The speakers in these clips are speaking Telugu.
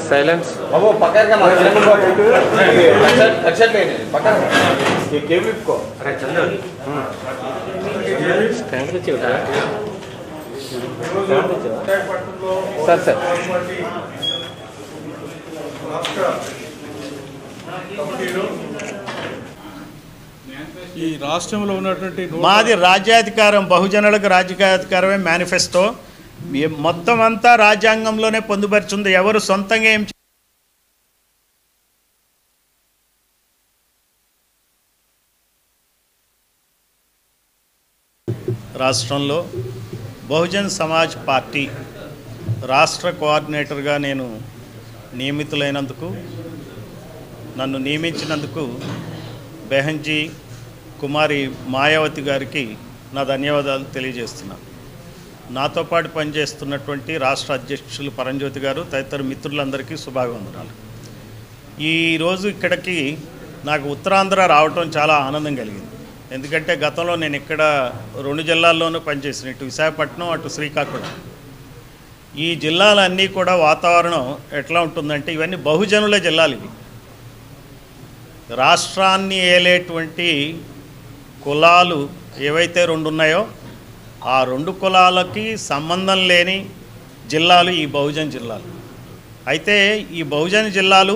సైలెన్స్ బాబు పక్కన సార్ సార్ ఈ రాష్ట్రంలో ఉన్నటువంటి మాది రాజ్యాధికారం, బహుజనులకు రాజ్యాధికారమే మేనిఫెస్టో. మొత్తం అంతా రాజ్యాంగంలోనే పొందుపరిచింది. ఎవరు సొంతంగా ఏం రాష్ట్రంలో బహుజన్ సమాజ్ పార్టీ రాష్ట్ర కోఆర్డినేటర్గా నేను నియమితులైనందుకు, నన్ను నియమించినందుకు బెహన్జీ కుమారి మాయావతి గారికి నా ధన్యవాదాలు తెలియజేస్తున్నాను. నాతో పాటు పనిచేస్తున్నటువంటి రాష్ట్ర అధ్యక్షులు పరంజ్యోతి గారు తదితర మిత్రులందరికీ శుభాభివందనాలు. ఈరోజు ఇక్కడికి నాకు ఉత్తరాంధ్ర రావటం చాలా ఆనందం కలిగింది. ఎందుకంటే గతంలో నేను ఇక్కడ 2 జిల్లాల్లోనూ పనిచేసిన, ఇటు విశాఖపట్నం అటు శ్రీకాకుళం. ఈ జిల్లాలన్నీ కూడా వాతావరణం ఎట్లా ఉంటుందంటే ఇవన్నీ బహుజనుల జిల్లాలు. ఇవి రాష్ట్రాన్ని ఏలేటువంటి కులాలు ఏవైతే 2 ఉన్నాయో ఆ 2 కులాలకి సంబంధం లేని జిల్లాలు ఈ బహుజన్ జిల్లాలు. అయితే ఈ బహుజన్ జిల్లాలు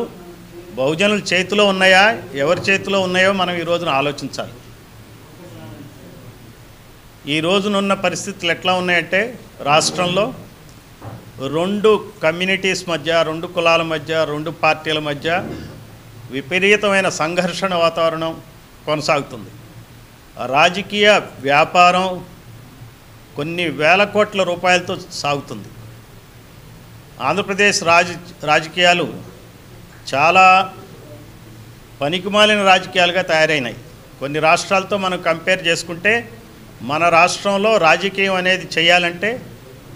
బహుజనుల చేతిలో ఉన్నాయా, ఎవరి చేతిలో ఉన్నాయో మనం ఈ రోజున ఆలోచించాలి. ఈ రోజునున్న పరిస్థితులు ఎట్లా ఉన్నాయంటే రాష్ట్రంలో 2 కమ్యూనిటీస్ మధ్య, 2 కులాల మధ్య, 2 పార్టీల మధ్య విపరీతమైన సంఘర్షణ వాతావరణం కొనసాగుతుంది. రాజకీయ వ్యాపారం కొన్ని వేల కోట్ల రూపాయలతో సాగుతుంది. ఆంధ్రప్రదేశ్ రాజకీయాలు చాలా పనికిమాలిన రాజకీయాలుగా తయారైనాయి. కొన్ని రాష్ట్రాలతో మనం కంపేర్ చేసుకుంటే మన రాష్ట్రంలో రాజకీయం అనేది చేయాలంటే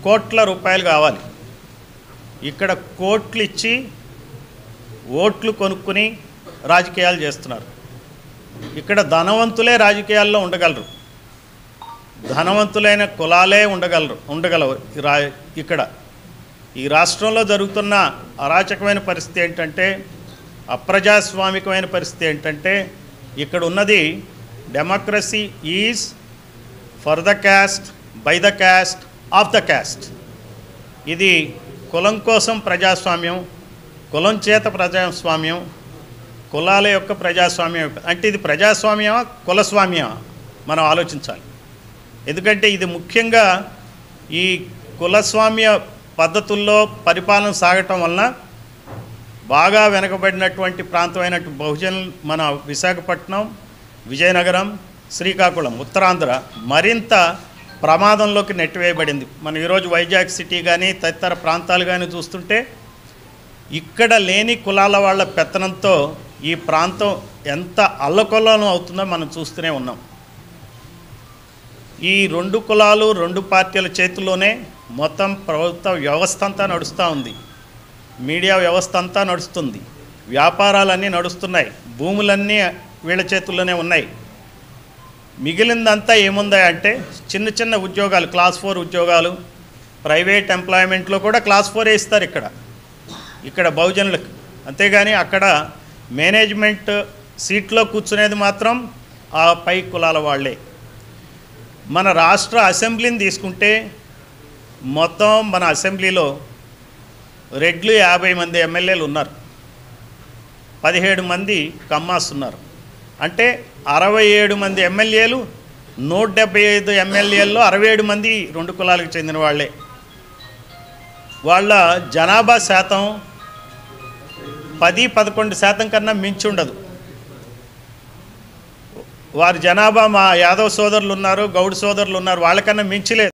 కోట్ల రూపాయలు కావాలి. ఇక్కడ కోట్లు ఇచ్చి ఓట్లు కొనుక్కుని రాజకీయాలు చేస్తున్నారు. ఇక్కడ ధనవంతులే రాజకీయాల్లో ఉండగలరు, ధనవంతులైన కులాలే ఉండగలవు. ఇక్కడ ఈ రాష్ట్రంలో జరుగుతున్న అరాచకమైన పరిస్థితి ఏంటంటే, అప్రజాస్వామికమైన పరిస్థితి ఏంటంటే, ఇక్కడ ఉన్నది democracy is for the cast, by the cast, of the cast. ఇది కులం కోసం ప్రజాస్వామ్యం, కులం చేత ప్రజాస్వామ్యం, కులాల యొక్క ప్రజాస్వామ్యం. అంటే ఇది ప్రజాస్వామ్యమా కులస్వామ్యమా మనం ఆలోచించాలి. ఎందుకంటే ఇది ముఖ్యంగా ఈ కులస్వామ్య పద్ధతుల్లో పరిపాలన సాగటం వలన బాగా వెనకబడినటువంటి ప్రాంతమైనటువంటి బహుజనులు మన విశాఖపట్నం, విజయనగరం, శ్రీకాకుళం, ఉత్తరాంధ్ర మరింత ప్రమాదంలోకి నెట్టివేయబడింది. మనం ఈరోజు వైజాగ్ సిటీ కానీ తదితర ప్రాంతాలు కానీ చూస్తుంటే ఇక్కడ లేని కులాల వాళ్ళ పెత్తనంతో ఈ ప్రాంతం ఎంత అల్లకొల్లం అవుతుందో మనం చూస్తూనే ఉన్నాం. ఈ 2 కులాలు 2 పార్టీల చేతుల్లోనే మొత్తం ప్రభుత్వ వ్యవస్థ అంతా నడుస్తూ ఉంది, మీడియా వ్యవస్థ అంతా నడుస్తుంది, వ్యాపారాలన్నీ నడుస్తున్నాయి, భూములన్నీ వీళ్ళ చేతుల్లోనే ఉన్నాయి. మిగిలిందంతా ఏముందా అంటే చిన్న చిన్న ఉద్యోగాలు, క్లాస్ 4 ఉద్యోగాలు, ప్రైవేట్ ఎంప్లాయ్మెంట్లో కూడా క్లాస్ 4 ఇస్తారు ఇక్కడ బహుజనులకు. అంతేగాని అక్కడ మేనేజ్మెంట్ సీట్లో కూర్చునేది మాత్రం ఆ పై కులాల వాళ్ళే. మన రాష్ట్ర అసెంబ్లీని తీసుకుంటే మొత్తం మన అసెంబ్లీలో రెడ్లు 50 మంది ఎమ్మెల్యేలు ఉన్నారు, 17 మంది కమ్మాస్ ఉన్నారు. అంటే 67 మంది ఎమ్మెల్యేలు, 175 ఎమ్మెల్యేల్లో 67 మంది 2 కులాలకు చెందిన వాళ్ళే. వాళ్ళ జనాభా శాతం 10-11% కన్నా మించి ఉండదు. వారి జనాభా మా యాదవ్ సోదరులు ఉన్నారు, గౌడ్ సోదరులు ఉన్నారు, వాళ్ళకన్నా మించి లేదు.